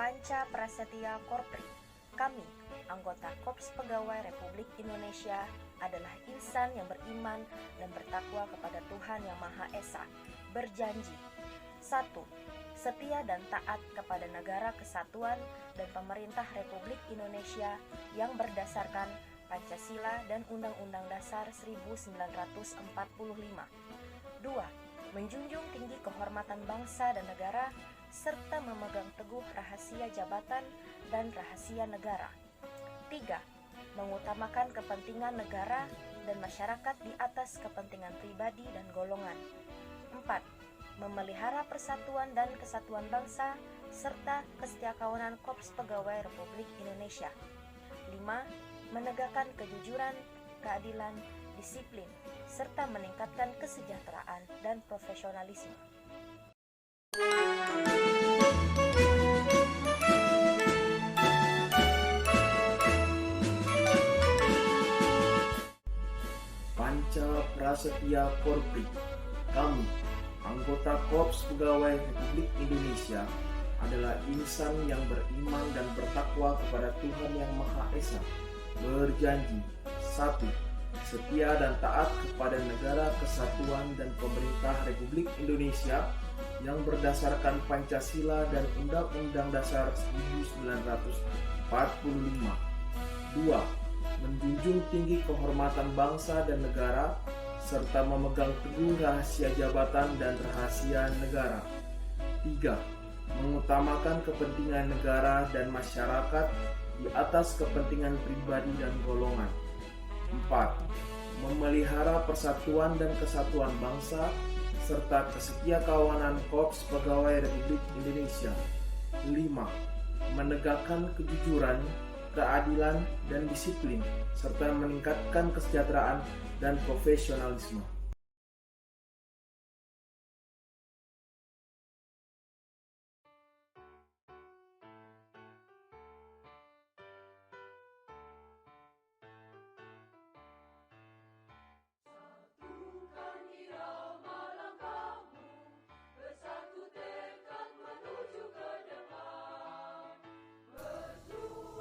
Panca Prasetya Korpri. Kami, anggota Korps Pegawai Republik Indonesia, adalah insan yang beriman dan bertakwa kepada Tuhan Yang Maha Esa. Berjanji: 1. Setia dan taat kepada Negara Kesatuan dan Pemerintah Republik Indonesia yang berdasarkan Pancasila dan Undang-Undang Dasar 1945. 2. Menjunjung tinggi kehormatan bangsa dan negara serta memegang teguh rahasia jabatan dan rahasia negara. 3. Mengutamakan kepentingan negara dan masyarakat di atas kepentingan pribadi dan golongan. 4. Memelihara persatuan dan kesatuan bangsa serta kesetiakawanan Korps Pegawai Republik Indonesia. 5. Menegakkan kejujuran, keadilan, disiplin, serta meningkatkan kesejahteraan dan profesionalisme. Panca Prasetya Korpri. Kami, anggota Korps Pegawai Republik Indonesia, adalah insan yang beriman dan bertakwa kepada Tuhan Yang Maha Esa. Berjanji: 1. Setia dan taat kepada Negara Kesatuan dan Pemerintah Republik Indonesia yang berdasarkan Pancasila dan Undang-Undang Dasar 1945. 2. Menjunjung tinggi kehormatan bangsa dan negara serta memegang teguh rahasia jabatan dan rahasia negara. 3. Mengutamakan kepentingan negara dan masyarakat di atas kepentingan pribadi dan golongan. 4. Memelihara persatuan dan kesatuan bangsa serta kesetiakawanan Korps Pegawai Republik Indonesia. 5. Menegakkan kejujuran, keadilan, dan disiplin, serta meningkatkan kesejahteraan dan profesionalisme.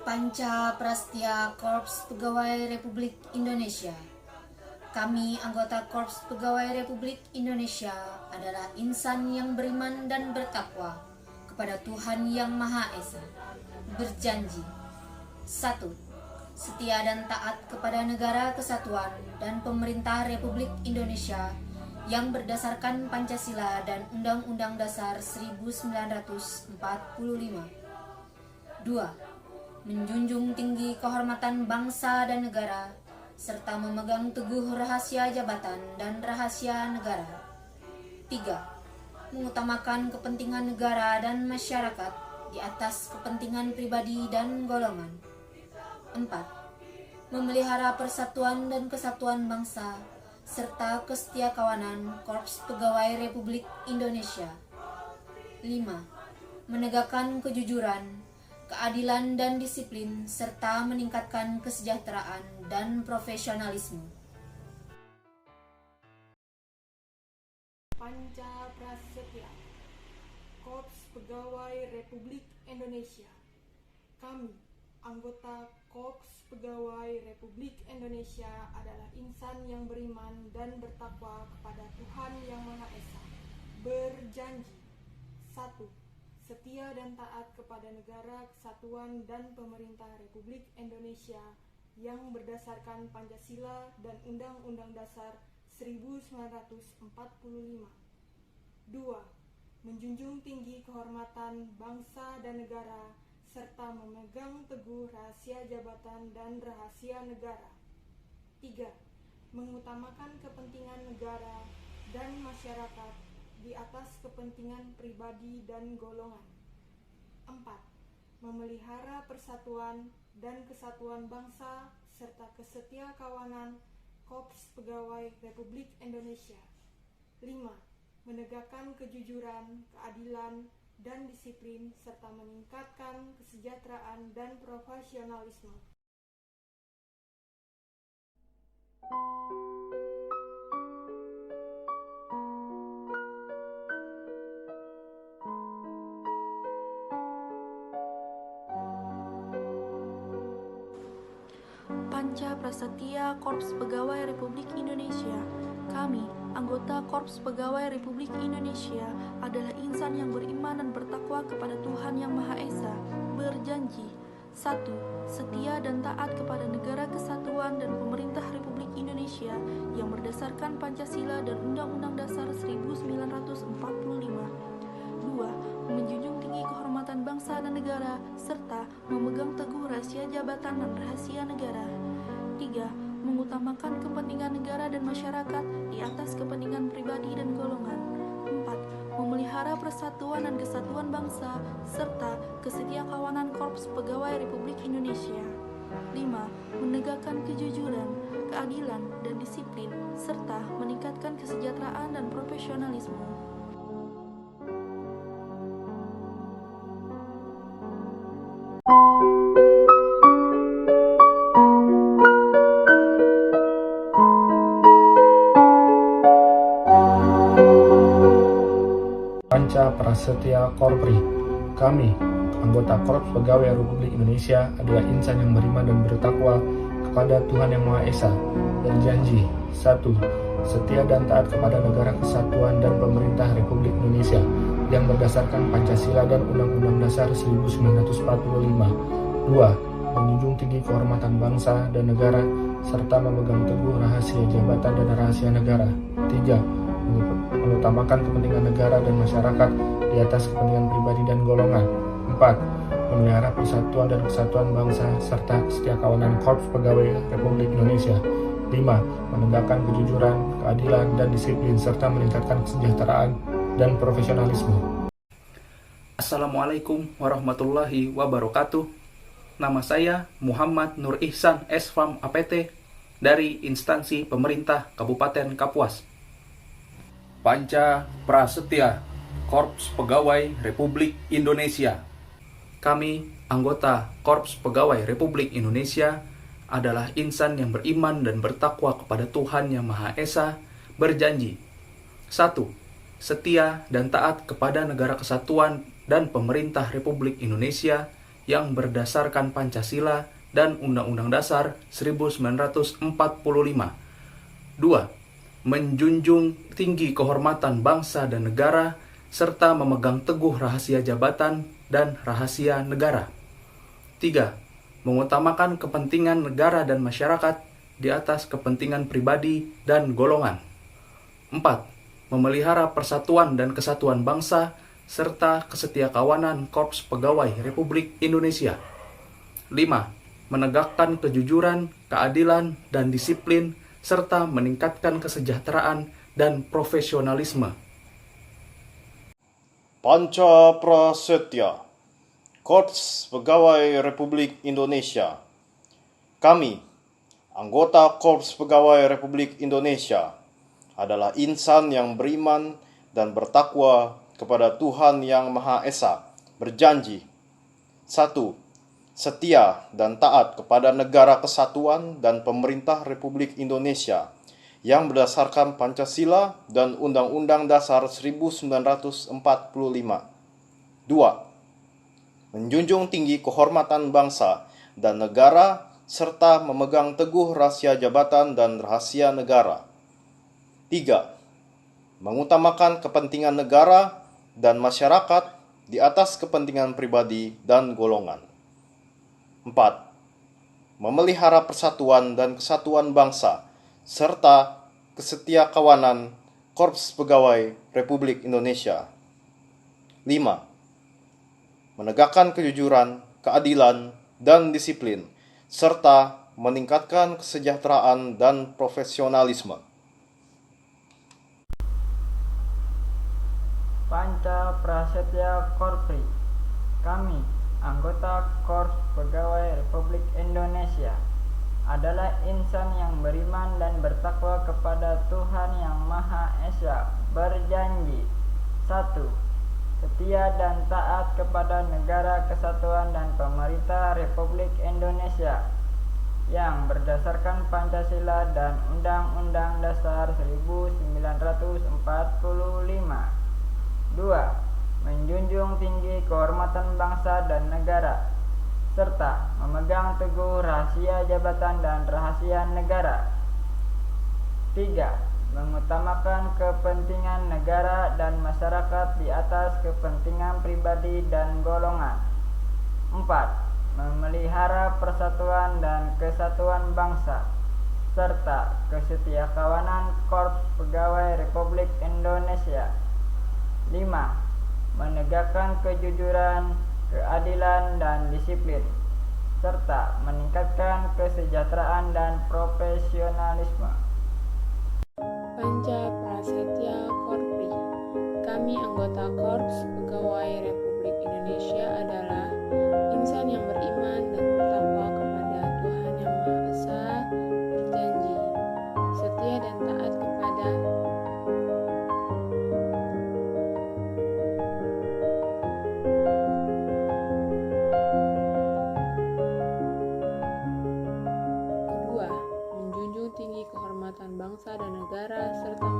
Panca Prasetya Korps Pegawai Republik Indonesia. Kami, anggota Korps Pegawai Republik Indonesia, adalah insan yang beriman dan bertakwa kepada Tuhan Yang Maha Esa. Berjanji: 1. Setia dan taat kepada Negara Kesatuan dan Pemerintah Republik Indonesia yang berdasarkan Pancasila dan Undang-Undang Dasar 1945. 2. Menjunjung tinggi kehormatan bangsa dan negara serta memegang teguh rahasia jabatan dan rahasia negara. 3. Mengutamakan kepentingan negara dan masyarakat di atas kepentingan pribadi dan golongan. 4. Memelihara persatuan dan kesatuan bangsa serta kesetiakawanan Korps Pegawai Republik Indonesia. 5. Menegakkan kejujuran, keadilan dan disiplin, serta meningkatkan kesejahteraan dan profesionalisme. Panca Prasetya Korps Pegawai Republik Indonesia. Kami, anggota Korps Pegawai Republik Indonesia, adalah insan yang beriman dan bertakwa kepada Tuhan Yang Maha Esa. Berjanji: 1. Setia dan taat kepada Negara Kesatuan dan Pemerintah Republik Indonesia yang berdasarkan Pancasila dan Undang-Undang Dasar 1945. 2. Menjunjung tinggi kehormatan bangsa dan negara serta memegang teguh rahasia jabatan dan rahasia negara. 3. Mengutamakan kepentingan negara dan masyarakat di atas kepentingan pribadi dan golongan. 4. Memelihara persatuan dan kesatuan bangsa serta kesetiakawanan Korps Pegawai Republik Indonesia. 5. Menegakkan kejujuran, keadilan, dan disiplin serta meningkatkan kesejahteraan dan profesionalisme. Panca Prasetya Korps Pegawai Republik Indonesia. Kami, anggota Korps Pegawai Republik Indonesia, adalah insan yang beriman dan bertakwa kepada Tuhan Yang Maha Esa, berjanji: 1. Setia dan taat kepada negara kesatuan dan pemerintah Republik Indonesia yang berdasarkan Pancasila dan Undang-Undang Dasar 1945. 2. Menjunjung tinggi kehormatan bangsa dan negara, serta memegang teguh rahasia jabatan dan rahasia negara. 3. Mengutamakan kepentingan negara dan masyarakat di atas kepentingan pribadi dan golongan. 4. Memelihara persatuan dan kesatuan bangsa, serta kesetiakawanan Korps Pegawai Republik Indonesia. 5. Menegakkan kejujuran, keadilan, dan disiplin, serta meningkatkan kesejahteraan dan profesionalisme. Panca Prasetya Korpri. Kami, anggota Korps Pegawai Republik Indonesia, adalah insan yang beriman dan bertakwa kepada Tuhan Yang Maha Esa, berjanji: 1. Setia dan taat kepada negara kesatuan dan pemerintah Republik Indonesia yang berdasarkan Pancasila dan Undang-Undang Dasar 1945. 2. Menjunjung tinggi kehormatan bangsa dan negara serta memegang teguh rahasia jabatan dan rahasia negara. 3. Mengutamakan kepentingan negara dan masyarakat di atas kepentingan pribadi dan golongan. 4. Memelihara persatuan dan kesatuan bangsa serta kesetiakawanan Korps Pegawai Republik Indonesia. 5. Menegakkan kejujuran, keadilan, dan disiplin serta meningkatkan kesejahteraan dan profesionalisme. Assalamualaikum warahmatullahi wabarakatuh. Nama saya Muhammad Nur Ihsan SFAM APT dari instansi pemerintah Kabupaten Kapuas. Panca Prasetya Korps Pegawai Republik Indonesia. Kami, anggota Korps Pegawai Republik Indonesia, adalah insan yang beriman dan bertakwa kepada Tuhan Yang Maha Esa, berjanji: 1. Setia dan taat kepada negara kesatuan dan pemerintah Republik Indonesia yang berdasarkan Pancasila dan Undang-Undang Dasar 1945. 2. Menjunjung tinggi kehormatan bangsa dan negara, serta memegang teguh rahasia jabatan dan rahasia negara. 3. Mengutamakan kepentingan negara dan masyarakat di atas kepentingan pribadi dan golongan. 4. Memelihara persatuan dan kesatuan bangsa, serta kesetiakawanan Korps Pegawai Republik Indonesia. 5. Menegakkan kejujuran, keadilan, dan disiplin, serta meningkatkan kesejahteraan dan profesionalisme. Panca Prasetya Korps Pegawai Republik Indonesia. Kami, anggota Korps Pegawai Republik Indonesia, adalah insan yang beriman dan bertakwa kepada Tuhan Yang Maha Esa, berjanji: 1. Setia dan taat kepada negara kesatuan dan pemerintah Republik Indonesia yang berdasarkan Pancasila dan Undang-Undang Dasar 1945. 2. Menjunjung tinggi kehormatan bangsa dan negara serta memegang teguh rahasia jabatan dan rahasia negara. 3. Mengutamakan kepentingan negara dan masyarakat di atas kepentingan pribadi dan golongan. 4. Memelihara persatuan dan kesatuan bangsa, serta kesetiakawanan Korps Pegawai Republik Indonesia. 5. Menegakkan kejujuran, keadilan, dan disiplin, serta meningkatkan kesejahteraan dan profesionalisme. Panca Prasetya Korpri. Kami, anggota Korps Pegawai Republik Indonesia, adalah insan yang beriman dan bertakwa kepada Tuhan Yang Maha Esa, berjanji: 1. Setia dan taat kepada negara kesatuan dan pemerintah Republik Indonesia yang berdasarkan Pancasila dan Undang-Undang Dasar 1945. 2. Menjunjung tinggi kehormatan bangsa dan negara, serta memegang teguh rahasia jabatan dan rahasia negara. 3. Mengutamakan kepentingan negara dan masyarakat di atas kepentingan pribadi dan golongan. 4. Memelihara persatuan dan kesatuan bangsa serta kesetiakawanan Korps Pegawai Republik Indonesia. 5. Menegakkan kejujuran, keadilan, dan disiplin, serta meningkatkan kesejahteraan dan profesionalisme. Panca Prasetya Korpri. Kami anggota Korps Pegawai Republik Indonesia adalah insan yang beriman dan bertakwa kepada Tuhan Yang Maha Esa, berjanji setia dan taat kepada kedua, menjunjung tinggi kehormatan bangsa dan negara serta